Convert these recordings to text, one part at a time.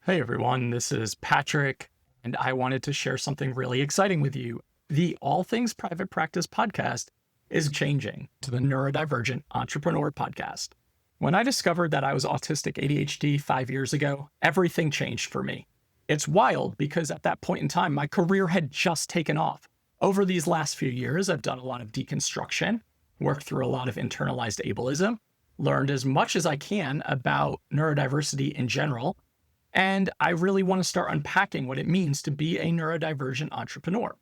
Hey everyone, this is Patrick, and I wanted to share something really exciting with you. The All Things Private Practice podcast is changing to the Neurodivergent Entrepreneur podcast. When I discovered that I was autistic ADHD 5 years ago, everything changed for me. It's wild because at that point in time, my career had just taken off. Over these last few years, I've done a lot of deconstruction, worked through a lot of internalized ableism, learned as much as I can about neurodiversity in general, and I really want to start unpacking what it means to be a neurodivergent entrepreneur.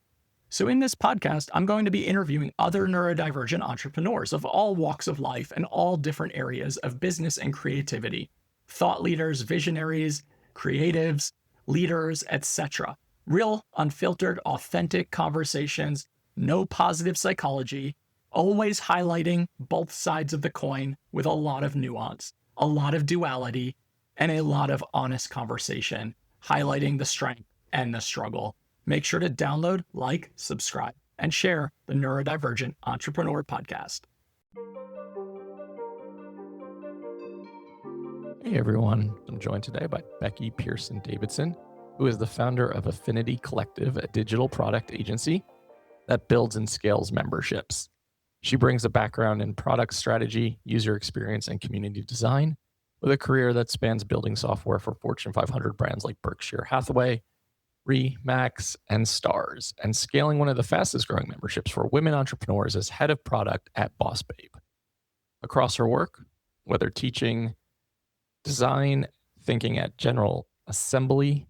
So in this podcast, I'm going to be interviewing other neurodivergent entrepreneurs of all walks of life and all different areas of business and creativity. Thought leaders, visionaries, creatives, leaders, etc. Real, unfiltered, authentic conversations, no positive psychology, always highlighting both sides of the coin with a lot of nuance, a lot of duality, and a lot of honest conversation, highlighting the strength and the struggle. Make sure to download, like, subscribe, and share the Neurodivergent Entrepreneur Podcast. Hey everyone, I'm joined today by Becky Pierson Davidson, who is the founder of Affinity Collective, a digital product agency that builds and scales memberships. She brings a background in product strategy, user experience, and community design, with a career that spans building software for Fortune 500 brands like Berkshire Hathaway, Max, and Stars, and scaling one of the fastest growing memberships for women entrepreneurs as head of product at Boss Babe. Across her work, whether teaching design, thinking at General Assembly,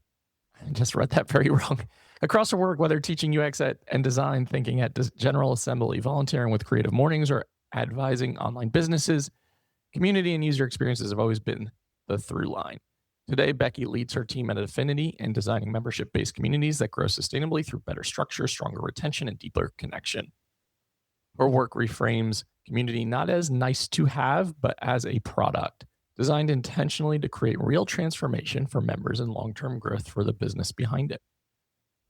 I just read that very wrong. Across her work, whether teaching UX and design, thinking at General Assembly, volunteering with Creative Mornings, or advising online businesses, community and user experiences have always been the through line. Today, Becky leads her team at Affinity in designing membership-based communities that grow sustainably through better structure, stronger retention, and deeper connection. Her work reframes community not as nice to have, but as a product designed intentionally to create real transformation for members and long-term growth for the business behind it.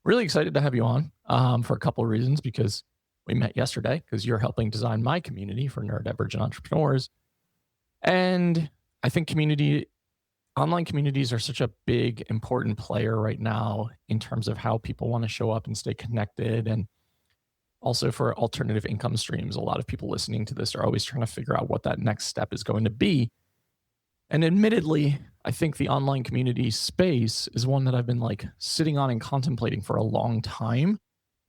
Really excited to have you on for a couple of reasons, because we met yesterday because you're helping design my community for neurodivergent entrepreneurs. And I think online communities are such a big, important player right now in terms of how people want to show up and stay connected. And also for alternative income streams, a lot of people listening to this are always trying to figure out what that next step is going to be. And admittedly, I think the online community space is one that I've been sitting on and contemplating for a long time.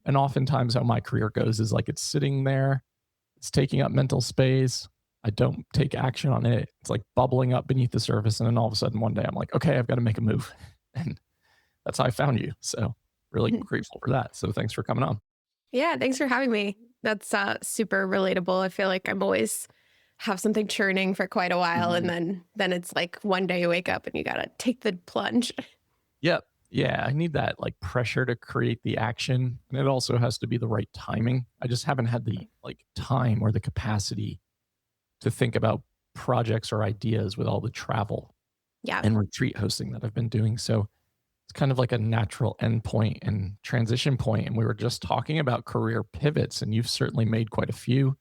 And oftentimes how my career goes is it's sitting there, it's taking up mental space. I don't take action on it. It's bubbling up beneath the surface. And then all of a sudden one day I'm like, okay, I've got to make a move. And that's how I found you. So really grateful for that. So thanks for coming on. Yeah, thanks for having me. That's super relatable. I feel like I'm always have something churning for quite a while. And then it's one day you wake up and you got to take the plunge. Yep. Yeah. I need that pressure to create the action. And it also has to be the right timing. I just haven't had the time or the capacity to think about projects or ideas with all the travel and retreat hosting that I've been doing. So it's kind of like a natural endpoint and transition point. And we were just talking about career pivots, and you've certainly made quite a few.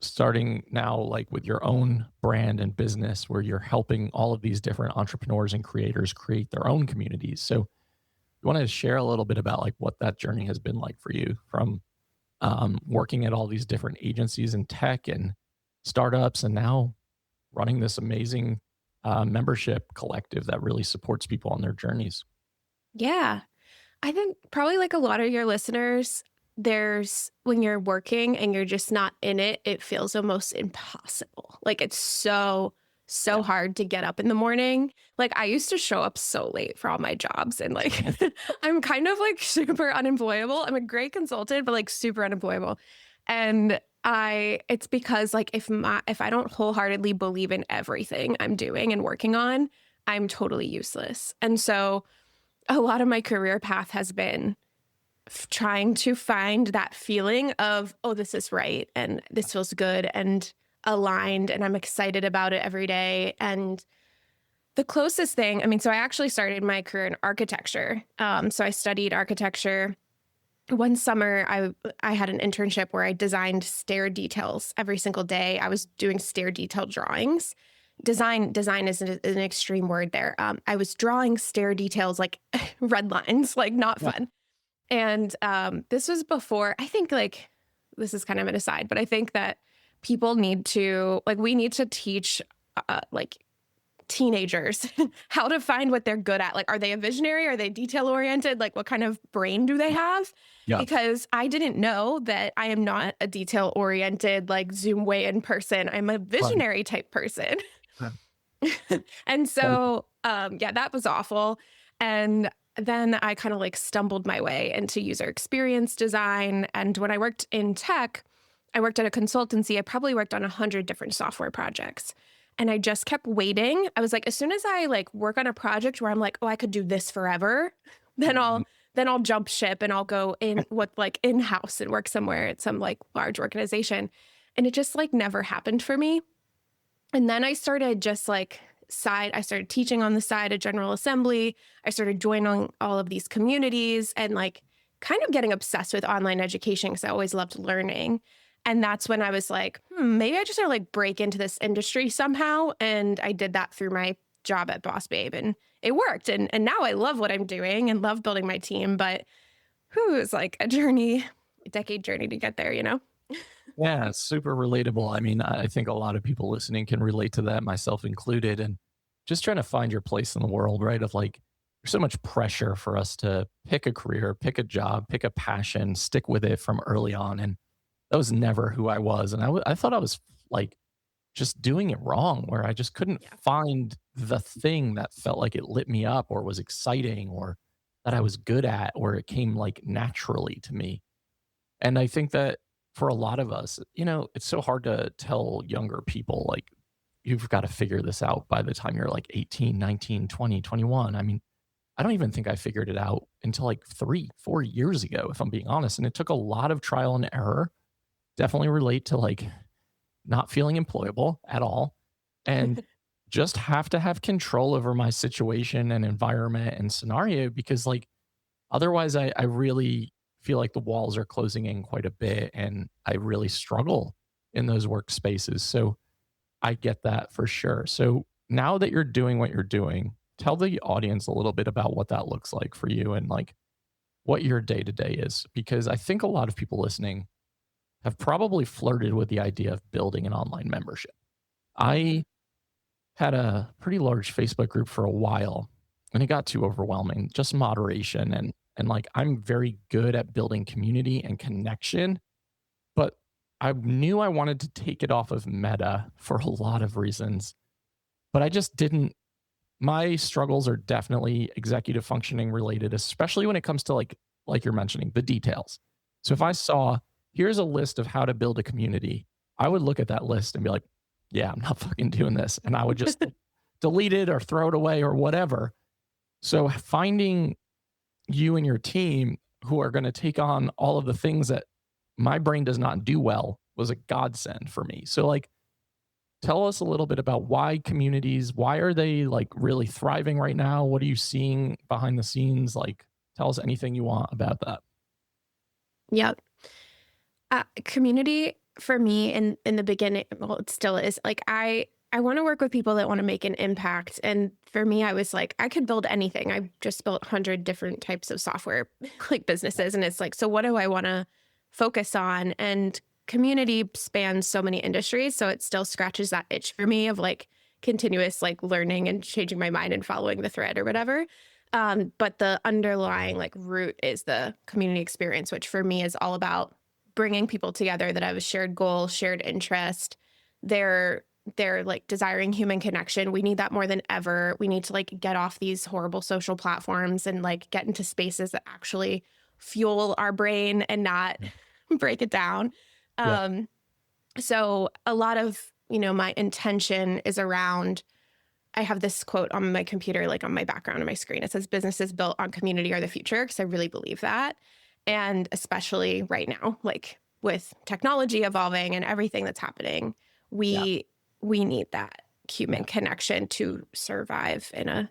Starting now with your own brand and business, where you're helping all of these different entrepreneurs and creators create their own communities. So you want to share a little bit about what that journey has been like for you, from working at all these different agencies in tech and startups, and now running this amazing membership collective that really supports people on their journeys. Yeah. I think probably a lot of your listeners, when you're working and you're just not in it, it feels almost impossible. It's so hard to get up in the morning. I used to show up so late for all my jobs, and I'm kind of super unemployable. I'm a great consultant, but super unemployable. And it's because if I don't wholeheartedly believe in everything I'm doing and working on, I'm totally useless. And so a lot of my career path has been trying to find that feeling of, oh, this is right, and this feels good and aligned, and I'm excited about it every day. And the closest thing, so I actually started my career in architecture. So I studied architecture. One summer, I had an internship where I designed stair details every single day. I was doing stair detail drawings. design is an extreme word there. I was drawing stair details, like red lines, like not Yeah. fun. And this was before, I think, like, this is kind of an aside, but I think that people need to, like, we need to teach like teenagers how to find what they're good at. Like, are they a visionary? Are they detail oriented? Like, what kind of brain do they have? Yeah. Because I didn't know that I am not a detail oriented, like Zoom way in person. I'm a Right. visionary type person. Yeah. And Right. so, yeah, that was awful. And then I kind of like stumbled my way into user experience design. And when I worked in tech, I worked at a consultancy. I probably worked on 100 different software projects. And I just kept waiting. I was like, as soon as I like work on a project where I'm like, oh, I could do this forever, then Mhm. I'll jump ship and I'll go in with like in-house and work somewhere at some like large organization. And it just like never happened for me. And then I started just like I started teaching on the side at General Assembly. I started joining all of these communities and like kind of getting obsessed with online education because I always loved learning. And that's when I was like, maybe I just want to like break into this industry somehow. And I did that through my job at Boss Babe and it worked. And now I love what I'm doing and love building my team. But it was like a journey, a decade journey to get there, you know? Yeah, it's super relatable. I mean, I think a lot of people listening can relate to that, myself included. And just trying to find your place in the world, right? Of like, there's so much pressure for us to pick a career, pick a job, pick a passion, stick with it from early on. And that was never who I was. And I thought I was like just doing it wrong, where I just couldn't Yeah. find the thing that felt like it lit me up or was exciting or that I was good at or it came like naturally to me. And I think that for a lot of us, it's so hard to tell younger people, like, you've got to figure this out by the time you're like 18, 19, 20, 21. I mean, I don't even think I figured it out until like 3, 4 years ago, if I'm being honest. And it took a lot of trial and error. Definitely relate to like not feeling employable at all and just have to have control over my situation and environment and scenario because like otherwise, I really feel like the walls are closing in quite a bit, and I really struggle in those workspaces. So I get that for sure. So now that you're doing what you're doing, tell the audience a little bit about what that looks like for you and like what your day to day is, because I think a lot of people listening have probably flirted with the idea of building an online membership. Mhm. I had a pretty large Facebook group for a while and it got too overwhelming, just moderation and like I'm very good at building community and connection, but I knew I wanted to take it off of Meta for a lot of reasons, but I just didn't. My struggles are definitely executive functioning related, especially when it comes to like you're mentioning the details. So if I saw here's a list of how to build a community, I would look at that list and be like, yeah, I'm not fucking doing this. And I would just delete it or throw it away or whatever. So finding you and your team who are going to take on all of the things that my brain does not do well was a godsend for me. So like tell us a little bit about why communities, why are they like really thriving right now? What are you seeing behind the scenes? Like tell us anything you want about that. Yep. Community for me in the beginning, well, it still is. Like I want to work with people that want to make an impact. And for me, I was like, I could build anything. I've just built 100 different types of software like businesses. And it's like, so what do I want to focus on? And community spans so many industries. So it still scratches that itch for me of like continuous like learning and changing my mind and following the thread or whatever. But the underlying like root is the community experience, which for me is all about bringing people together that have a shared goal, shared interest. They're they're like desiring human connection. We need that more than ever. We need to like get off these horrible social platforms and like get into spaces that actually fuel our brain and not Yeah. break it down. Yeah. Um, so a lot of, my intention is around I have this quote on my computer, like on my background on my screen. It says, businesses built on community are the future, because I really believe that. And especially right now, like with technology evolving and everything that's happening, Yeah. we we need that human Yeah. connection to survive in a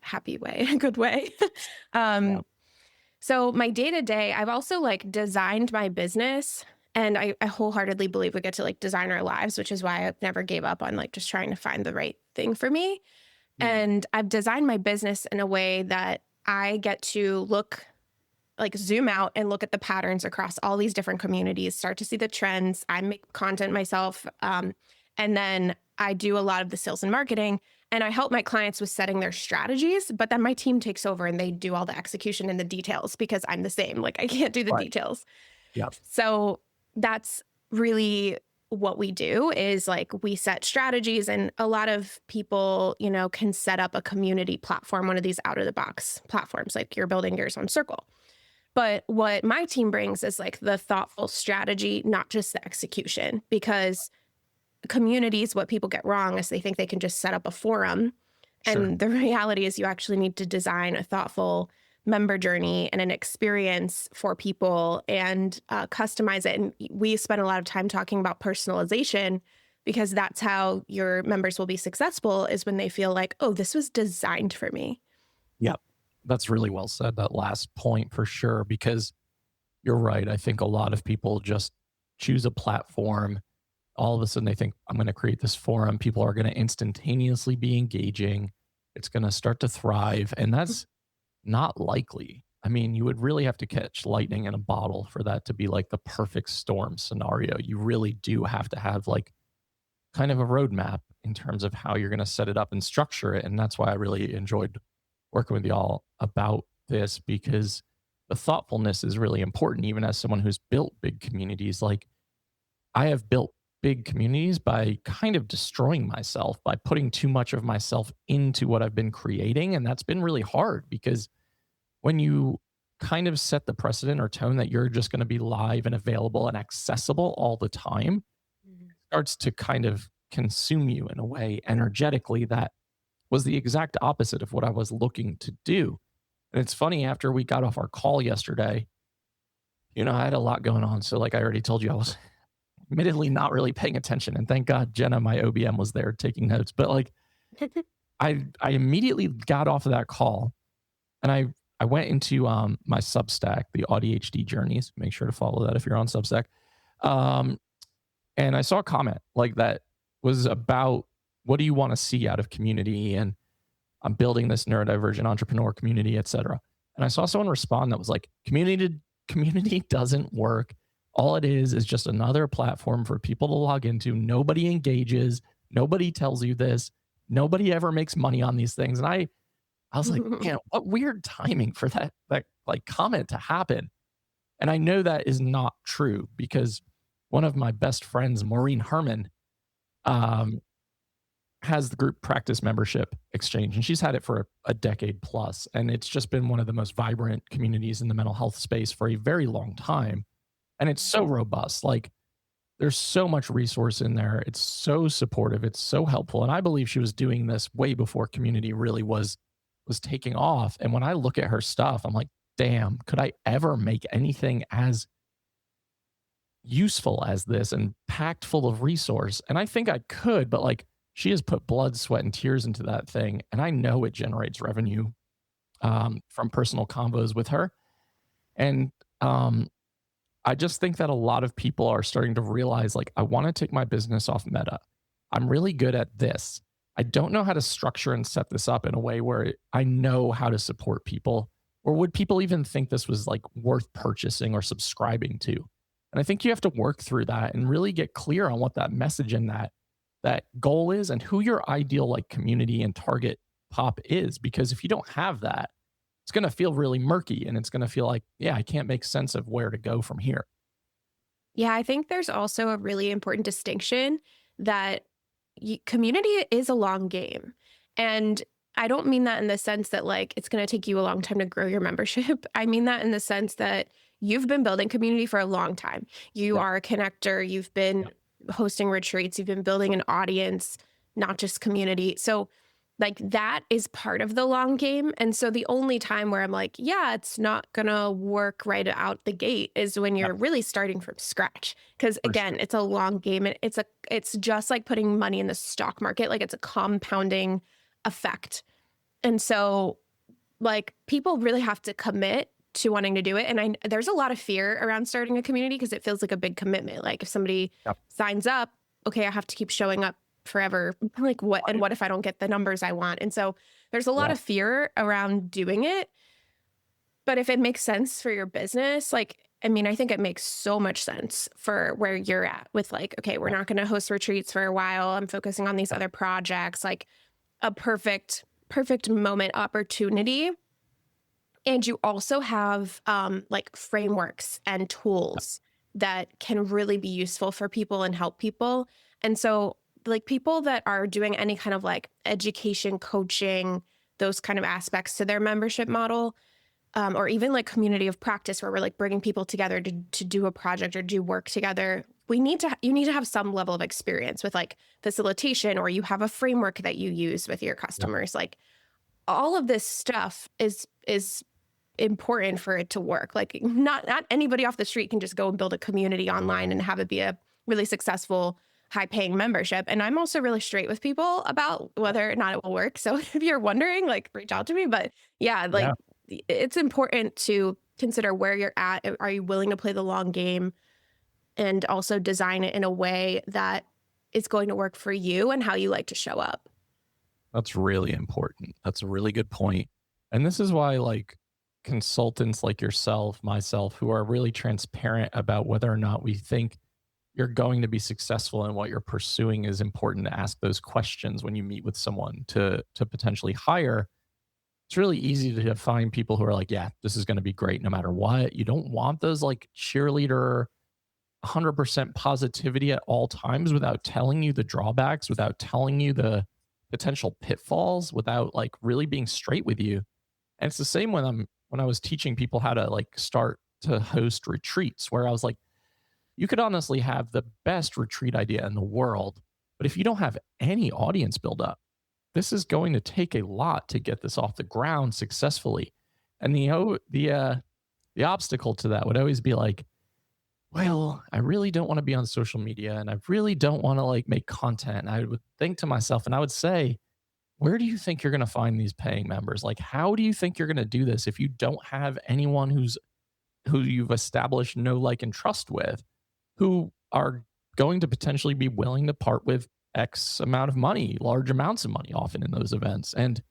happy way, a good way. Yeah. um, so my day to day, I've also like designed my business and I wholeheartedly believe we get to like design our lives, which is why I never gave up on like just trying to find the right thing for me. And I've designed my business in a way that I get to zoom out and look at the patterns across all these different communities, start to see the trends. I make content myself. And then I do a lot of the sales and marketing, and I help my clients with setting their strategies. But then my team takes over and they do all the execution and the details because I'm the same. Like, I can't do the Right. details. Yeah. So that's really what we do, is like we set strategies, and a lot of people, can set up a community platform, one of these out of the box platforms, like you're building yours on Circle. But what my team brings is like the thoughtful strategy, not just the execution, because communities, what people get wrong is they think they can just set up a forum. Sure. And the reality is you actually need to design a thoughtful member journey and an experience for people, and customize it. And we spend a lot of time talking about personalization, because that's how your members will be successful, is when they feel like, oh, this was designed for me. Yep. That's really well said, that last point for sure, because you're right. I think a lot of people just choose a platform. All of a sudden, they think, I'm going to create this forum. People are going to instantaneously be engaging. It's going to start to thrive. And that's not likely. I mean, you would really have to catch lightning in a bottle for that to be like the perfect storm scenario. You really do have to have like kind of a roadmap in terms of how you're going to set it up and structure it. And that's why I really enjoyed working with y'all about this, because the thoughtfulness is really important, even as someone who's built big communities. Like, I have built big communities by kind of destroying myself, by putting too much of myself into what I've been creating. And that's been really hard, because when you kind of set the precedent or tone that you're just going to be live and available and accessible all the time, Mhm. starts to kind of consume you in a way energetically that was the exact opposite of what I was looking to do. And it's funny, after we got off our call yesterday, I had a lot going on. So, like I already told you, I was admittedly not really paying attention. And thank God Jenna, my OBM, was there taking notes. But like, I immediately got off of that call, and I went into my Substack, the ADHD Journeys. Make sure to follow that if you're on Substack. Um, and I saw a comment like that was about, what do you want to see out of community? And I'm building this neurodivergent entrepreneur community, et cetera. And I saw someone respond that was like, community doesn't work. All it is just another platform for people to log into. Nobody engages. Nobody tells you this. Nobody ever makes money on these things. And I was like, man, what weird timing for that like comment to happen. And I know that is not true, because one of my best friends, Maureen Herman, um, has the group practice membership exchange, and she's had it for a decade plus. And it's just been one of the most vibrant communities in the mental health space for a very long time. And it's so robust. Like, there's so much resource in there. It's so supportive. It's so helpful. And I believe she was doing this way before community really was taking off. And when I look at her stuff, I'm like, damn, could I ever make anything as useful as this and packed full of resource? And I think I could, but like, she has put blood, sweat, and tears into that thing. And I know it generates revenue from personal convos with her. And I just think that a lot of people are starting to realize, like, I want to take my business off Meta. I'm really good at this. I don't know how to structure and set this up in a way where I know how to support people. Or would people even think this was like worth purchasing or subscribing to? And I think you have to work through that and really get clear on what that message and that goal is, and who your ideal like community and target pop is. Because if you don't have that, it's going to feel really murky, and it's going to feel like, yeah, I can't make sense of where to go from here. Yeah, I think there's also a really important distinction that community is a long game. And I don't mean that in the sense that like it's going to take you a long time to grow your membership. I mean that in the sense that you've been building community for a long time. You Yeah. are a connector, you've been hosting retreats, you've been building an audience, not just community. So like that is part of the long game. And so the only time where I'm like, yeah, it's not going to work right out the gate is when Yeah, you're really starting from scratch. Cause for again, sure. it's a long game, and it's just like putting money in the stock market. Like, it's a compounding effect. And so like people really have to commit to wanting to do it. And there's a lot of fear around starting a community because it feels like a big commitment. Like, if somebody Yep. signs up, okay, I have to keep showing up forever. Like Right. what if I don't get the numbers I want? And so there's a lot Yeah. of fear around doing it. But if it makes sense for your business, like, I mean, I think it makes so much sense for where you're at with like, okay, we're Yeah. not going to host retreats for a while. I'm focusing on these Yeah. other projects, like a perfect moment opportunity. And you also have like frameworks and tools that can really be useful for people and help people. And so, like, people that are doing any kind of like education, coaching, those kind of aspects to their membership model, or even like community of practice where we're like bringing people together to do a project or do work together. You need to have some level of experience with like facilitation, or you have a framework that you use with your Yeah. customers. Like all of this stuff is important for it to work. Like not anybody off the street can just go and build a community online and have it be a really successful high paying membership. And I'm also really straight with people about whether or not it will work. So if you're wondering, like reach out to me. But yeah, Yeah. like it's important to consider where you're at. Are you willing to play the long game and also design it in a way that is going to work for you and how you like to show up? That's really important. That's a really good point. And this is why, like, consultants like yourself, myself, who are really transparent about whether or not we think you're going to be successful in what you're pursuing is important to ask those questions when you meet with someone to potentially hire. It's really easy to find people who are like, yeah, this is going to be great no matter what. You don't want those like cheerleader 100% positivity at all times without telling you the drawbacks, without telling you the potential pitfalls, without like really being straight with you. And it's the same when I was teaching people how to like start to host retreats, where I was like, you could honestly have the best retreat idea in the world, but if you don't have any audience build up, this is going to take a lot to get this off the ground successfully. And the obstacle to that would always be like, well, I really don't want to be on social media and I really don't want to like make content. And I would think to myself, and I would say, where do you think you're going to find these paying members? Like, how do you think you're going to do this if you don't have anyone who you've established know, like, and trust with, who are going to potentially be willing to part with X amount of money, large amounts of money, often in those events? And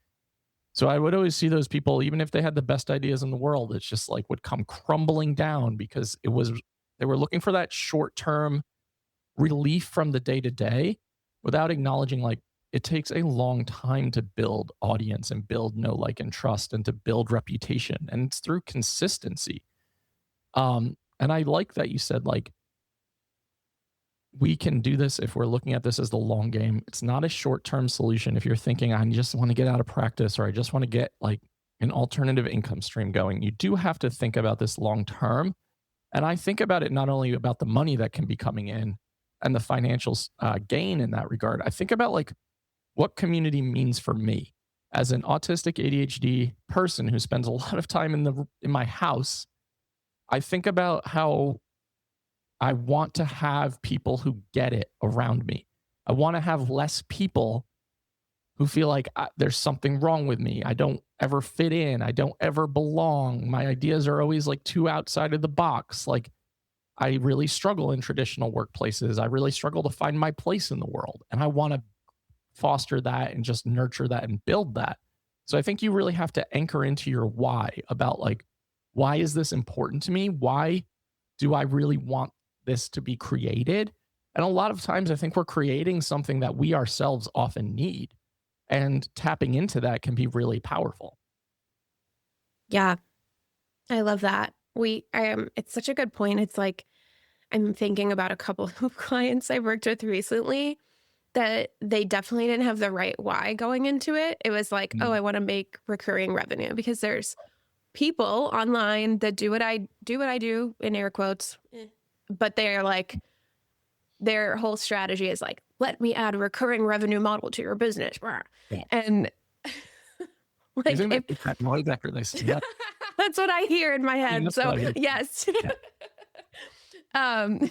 so I would always see those people, even if they had the best ideas in the world, it's just like would come crumbling down because they were looking for that short term relief from the day to day without acknowledging like it takes a long time to build audience and build know, like, and trust and to build reputation. And it's through consistency. And I like that you said like we can do this if we're looking at this as the long game. It's not a short term solution. If you're thinking, I just want to get out of practice or I just want to get like an alternative income stream going, you do have to think about this long term. And I think about it not only about the money that can be coming in and the financial gain in that regard. I think about like what community means for me as an autistic ADHD person who spends a lot of time in my house. I think about how I want to have people who get it around me. I want to have less people who feel like there's something wrong with me. I don't ever fit in. I don't ever belong. My ideas are always like too outside of the box. Like I really struggle in traditional workplaces. I really struggle to find my place in the world. And I want to foster that and just nurture that and build that. So I think you really have to anchor into your why about like, why is this important to me? Why do I really want this to be created? And a lot of times I think we're creating something that we ourselves often need. And tapping into that can be really powerful. Yeah, I love that. It's such a good point. It's like I'm thinking about a couple of clients I've worked with recently that they definitely didn't have the right why going into it. It was like, oh, Mm. I want to make recurring revenue because there's people online that do in air quotes, but they're like, their whole strategy is like, let me add a recurring revenue model to your business. Yeah. And You like, think if they make that noise after they say that? that's what I hear in my Yeah, head. that's what So I hear. yes. Yeah. Um,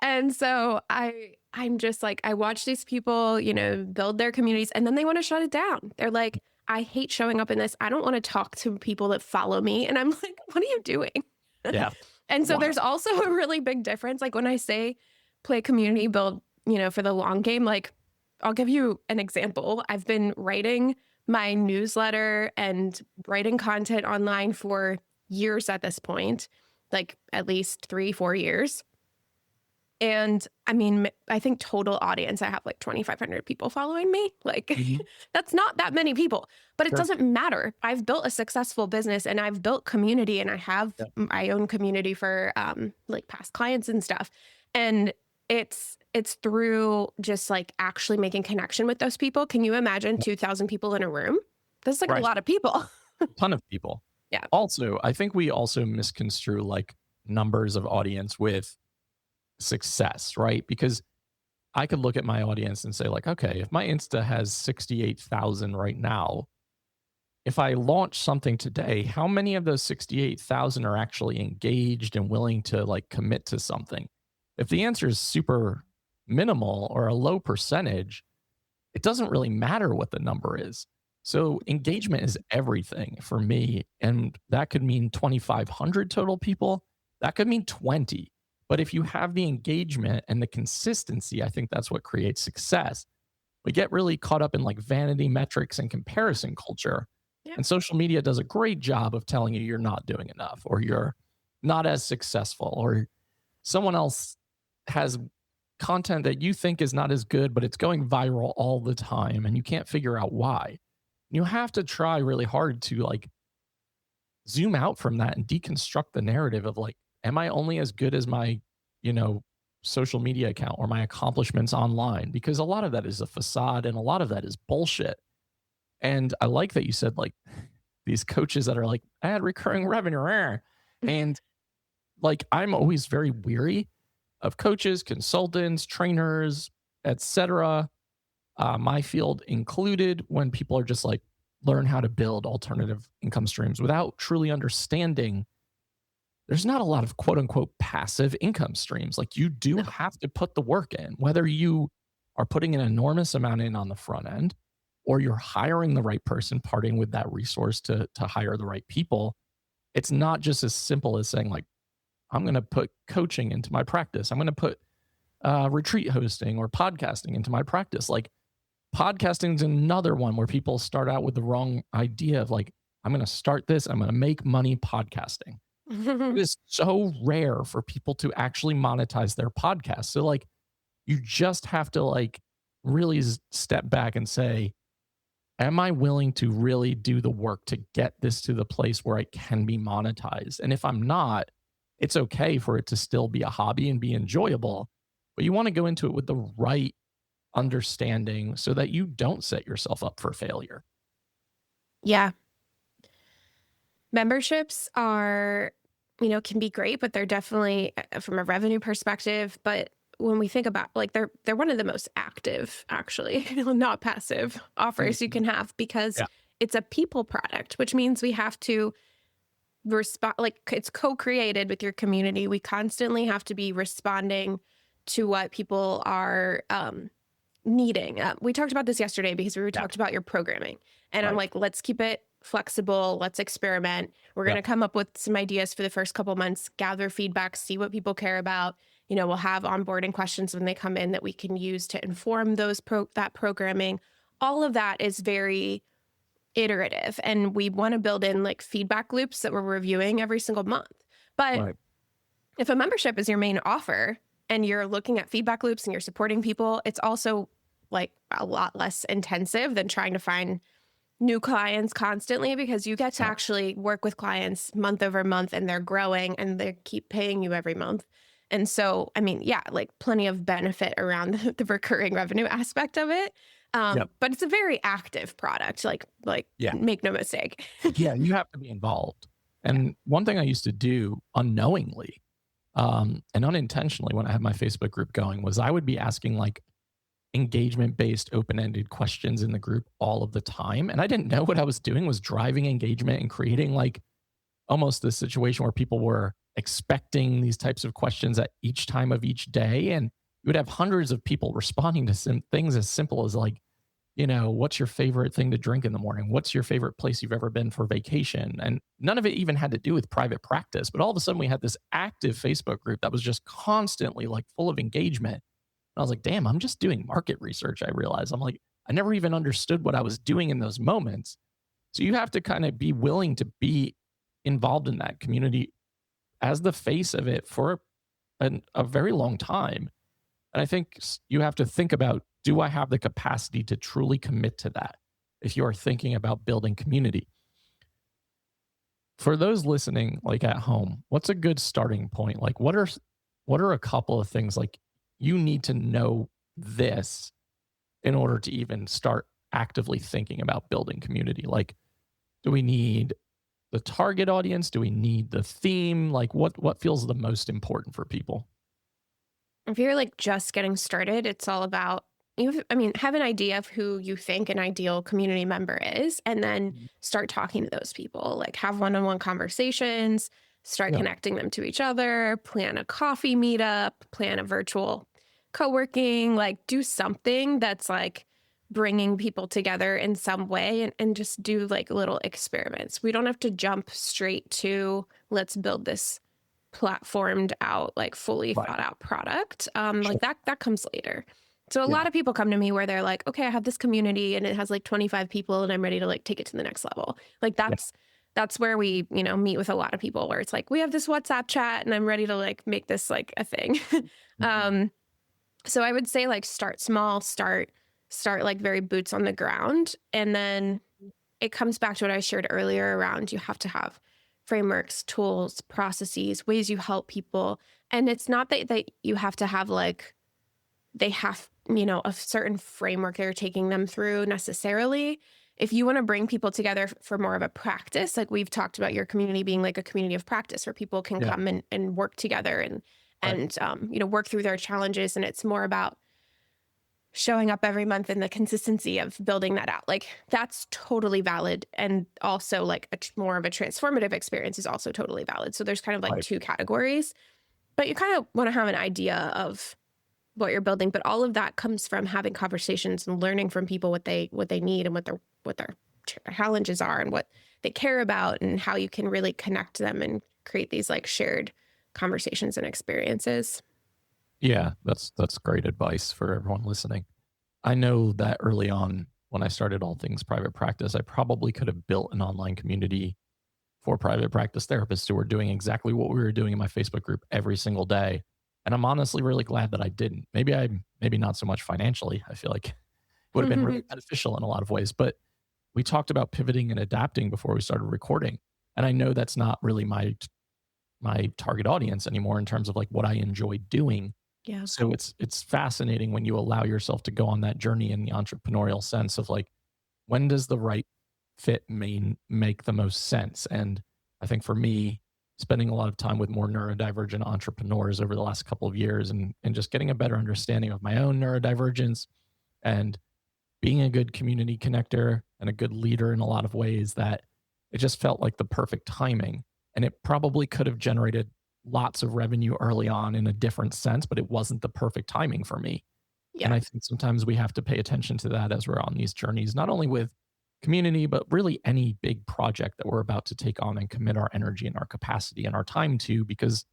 and so I'm just like, I watch these people, build their communities and then they want to shut it down. They're like, I hate showing up in this. I don't want to talk to people that follow me. And I'm like, what are you doing? Yeah. And so Wow. there's also a really big difference. Like when I say play community, build, for the long game, like I'll give you an example. I've been writing my newsletter and writing content online for years at this point, like at least 3, 4 years. And I mean, I think total audience, I have like 2,500 people following me. Like, Mhm. that's not that many people, but it Sure. doesn't matter. I've built a successful business and I've built community and I have Yeah. my own community for like past clients and stuff. And it's through just like actually making connection with those people. Can you imagine 2,000 people in a room? That's like a Right. lot of people. Ton of people. Yeah. Also, I think we also misconstrue like numbers of audience with success, right? Because I could look at my audience and say, like, okay, if my Insta has 68,000 right now, if I launch something today, how many of those 68,000 are actually engaged and willing to like commit to something? If the answer is super minimal or a low percentage, it doesn't really matter what the number is. So engagement is everything for me. And that could mean 2,500 total people. That could mean 20. But if you have the engagement and the consistency, I think that's what creates success. We get really caught up in like vanity metrics and comparison culture. Yeah. And social media does a great job of telling you you're not doing enough or you're not as successful or someone else has content that you think is not as good, but it's going viral all the time and you can't figure out why. You have to try really hard to like zoom out from that and deconstruct the narrative of like, am I only as good as my, you know, social media account or my accomplishments online? Because a lot of that is a facade and a lot of that is bullshit. And I like that you said like these coaches that are like, I had recurring revenue. And like, I'm always very weary of coaches, consultants, trainers, etc. My field included, when people are just like, learn how to build alternative income streams without truly understanding there's not a lot of quote unquote passive income streams. Like you do No. have to put the work in, whether you are putting an enormous amount in on the front end or you're hiring the right person, parting with that resource to hire the right people. It's not just as simple as saying like, I'm going to put coaching into my practice. I'm going to put retreat hosting or podcasting into my practice. Like podcasting is another one where people start out with the wrong idea of like, I'm going to start this, I'm going to make money podcasting. It is so rare for people to actually monetize their podcast. So like you just have to like really step back and say, am I willing to really do the work to get this to the place where I can be monetized? And if I'm not, it's okay for it to still be a hobby and be enjoyable, but you want to go into it with the right understanding so that you don't set yourself up for failure. Yeah. Memberships are, can be great, but they're definitely from a revenue perspective. But when we think about like they're one of the most active, actually, not passive offers you can have because Yeah. it's a people product, which means we have to respond. Like it's co-created with your community. We constantly have to be responding to what people are needing. We talked about this yesterday because we talked about your programming, and I'm Right. like, let's keep it flexible. Let's experiment. We're going to Yep. come up with some ideas for the first couple months, gather feedback, see what people care about. We'll have onboarding questions when they come in that we can use to inform that programming. All of that is very iterative, and we want to build in like feedback loops that we're reviewing every single month. But Right. if a membership is your main offer and you're looking at feedback loops and you're supporting people, it's also like a lot less intensive than trying to find new clients constantly, because you get to Yeah. actually work with clients month over month and they're growing and they keep paying you every month. And so, I mean, yeah, like plenty of benefit around the recurring revenue aspect of it. Yep. But it's a very active product. Like Yeah. make no mistake. Yeah. You have to be involved. And one thing I used to do unknowingly and unintentionally when I had my Facebook group going was I would be asking like engagement based open ended questions in the group all of the time. And I didn't know what I was doing was driving engagement and creating like almost this situation where people were expecting these types of questions at each time of each day. And you would have hundreds of people responding to things as simple as like, what's your favorite thing to drink in the morning? What's your favorite place you've ever been for vacation? And none of it even had to do with private practice. But all of a sudden we had this active Facebook group that was just constantly like full of engagement. I was like, damn, I'm just doing market research. I realized I'm like, I never even understood what I was doing in those moments. So you have to kind of be willing to be involved in that community as the face of it for a very long time. And I think you have to think about, do I have the capacity to truly commit to that? If you are thinking about building community, for those listening, like at home, what's a good starting point? Like, what are a couple of things like you need to know this in order to even start actively thinking about building community? Like, do we need the target audience? Do we need the theme? Like, what feels the most important for people? If you're like just getting started, it's all about have an idea of who you think an ideal community member is, and then Mhm. start talking to those people. Like have one-on-one conversations, start Yeah, connecting them to each other, plan a coffee meetup, plan a virtual co-working, like do something that's like bringing people together in some way and just do like little experiments. We don't have to jump straight to let's build this platformed out, like fully right. thought out product. Sure. Like that comes later. So a Yeah, lot of people come to me where they're like, okay, I have this community and it has like 25 people and I'm ready to like take it to the next level. Like yeah. that's where we, meet with a lot of people where it's like, we have this WhatsApp chat and I'm ready to like make this like a thing. Mhm. um, so I would say like start small, start like very boots on the ground. And then it comes back to what I shared earlier around you have to have frameworks, tools, processes, ways you help people. And it's not that you have to have like they have, a certain framework they're taking them through necessarily. If you want to bring people together for more of a practice, like we've talked about your community being like a community of practice where people can Yeah, come and work together and right. work through their challenges. And it's more about showing up every month and the consistency of building that out. Like that's totally valid. And also like more of a transformative experience is also totally valid. So there's kind of like Right. two categories, but you kind of want to have an idea of what you're building. But all of that comes from having conversations and learning from people what they need and what their challenges are and what they care about and how you can really connect them and create these like shared conversations and experiences. Yeah, that's great advice for everyone listening. I know that early on when I started all things private practice, I probably could have built an online community for private practice therapists who were doing exactly what we were doing in my Facebook group every single day. And I'm honestly really glad that I didn't. Maybe not so much financially. I feel like it would have been really beneficial in a lot of ways. But we talked about pivoting and adapting before we started recording. And I know that's not really my target audience anymore in terms of like what I enjoy doing. Yeah. So it's fascinating when you allow yourself to go on that journey in the entrepreneurial sense of like, when does the right fit make the most sense? And I think for me, spending a lot of time with more neurodivergent entrepreneurs over the last couple of years and just getting a better understanding of my own neurodivergence and being a good community connector and a good leader in a lot of ways, that it just felt like the perfect timing. And it probably could have generated lots of revenue early on in a different sense, but it wasn't the perfect timing for me. And Yeah. I think sometimes we have to pay attention to that as we're on these journeys, not only with community, but really any big project that we're about to take on and commit our energy and our capacity and our time to, because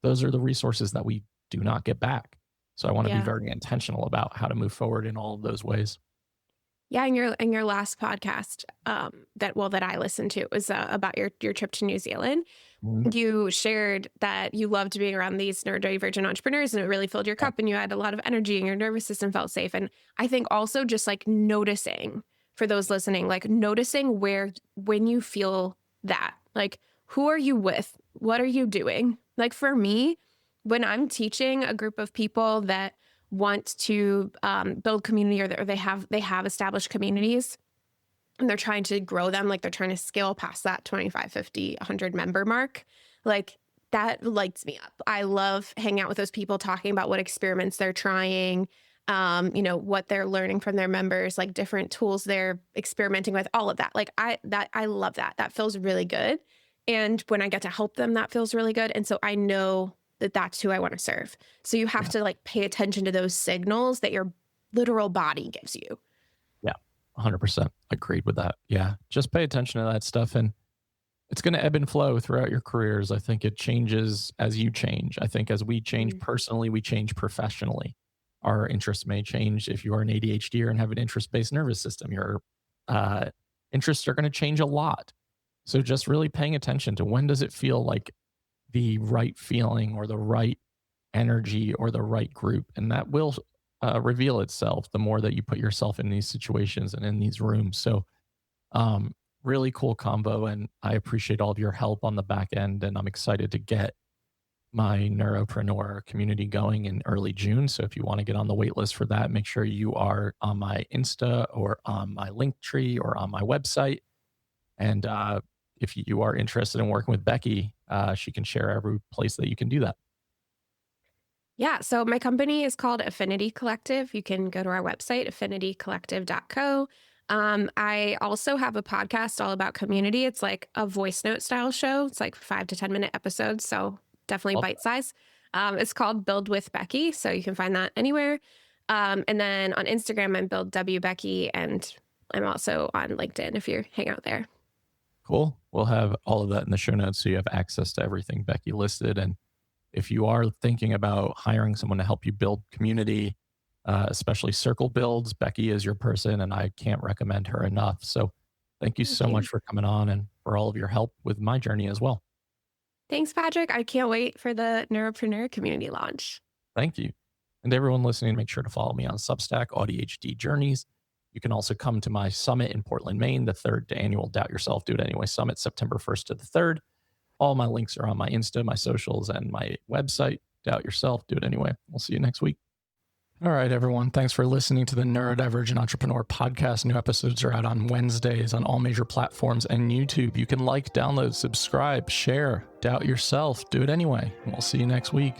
those are the resources that we do not get back. So I want to be Yeah. very intentional about how to move forward in all of those ways. Yeah, in your last podcast, that I listened to was about your trip to New Zealand. Mhm. You shared that you loved being around these neurodivergent entrepreneurs, and it really filled your Yeah. cup, and you had a lot of energy, and your nervous system felt safe. And I think also just like noticing for those listening, like noticing where when you feel that, like who are you with, what are you doing? Like for me, when I'm teaching a group of people that want to build community or they have established communities and they're trying to grow them, like they're trying to scale past that 25, 50, 100 member mark, like that lights me up. I love hanging out with those people, talking about what experiments they're trying, what they're learning from their members, like different tools they're experimenting with, all of that. Like I love that. That feels really good. And when I get to help them, that feels really good. And so I know that that's who I want to serve. So you have Yeah. to like pay attention to those signals that your literal body gives you. Yeah. 100% agreed with that. Yeah. Just pay attention to that stuff. And it's going to ebb and flow throughout your careers. I think it changes as you change. I think as we change personally, we change professionally. Our interests may change. If you are an ADHDer and have an interest-based nervous system, your uh, interests are going to change a lot. So just really paying attention to when does it feel like the right feeling or the right energy or the right group. And that will reveal itself the more that you put yourself in these situations and in these rooms. So, really cool combo. And I appreciate all of your help on the back end. And I'm excited to get my neuropreneur community going in early June. So if you want to get on the wait list for that, make sure you are on my Insta or on my link tree or on my website. And if you are interested in working with Becky, she can share every place that you can do that. Yeah, so my company is called Affinity Collective. You can go to our website, affinitycollective.co. I also have a podcast all about community. It's like a voice note style show. It's like 5 to 10 minute episodes, so definitely Well, bite size. It's called Build with Becky, so you can find that anywhere. And then on Instagram, I'm Build W Becky, and I'm also on LinkedIn if you hang out there. cool. We'll have all of that in the show notes so you have access to everything Becky listed. And if you are thinking about hiring someone to help you build community, especially circle builds, Becky is your person, and I can't recommend her enough. So thank you Thank so you. much for coming on and for all of your help with my journey as well. Thanks, Patrick. I can't wait for the Neuropreneur community launch. Thank you. And everyone listening, make sure to follow me on Substack, AuDHD Journeys. You can also come to my summit in Portland, Maine, the third annual Doubt Yourself, Do It Anyway Summit, September 1st to the 3rd. All my links are on my Insta, my socials, and my website. Doubt Yourself, Do It Anyway. We'll see you next week. All right, everyone. Thanks for listening to the Neurodivergent Entrepreneur Podcast. New episodes are out on Wednesdays on all major platforms and YouTube. You can like, download, subscribe, share, doubt yourself, do it anyway. And we'll see you next week.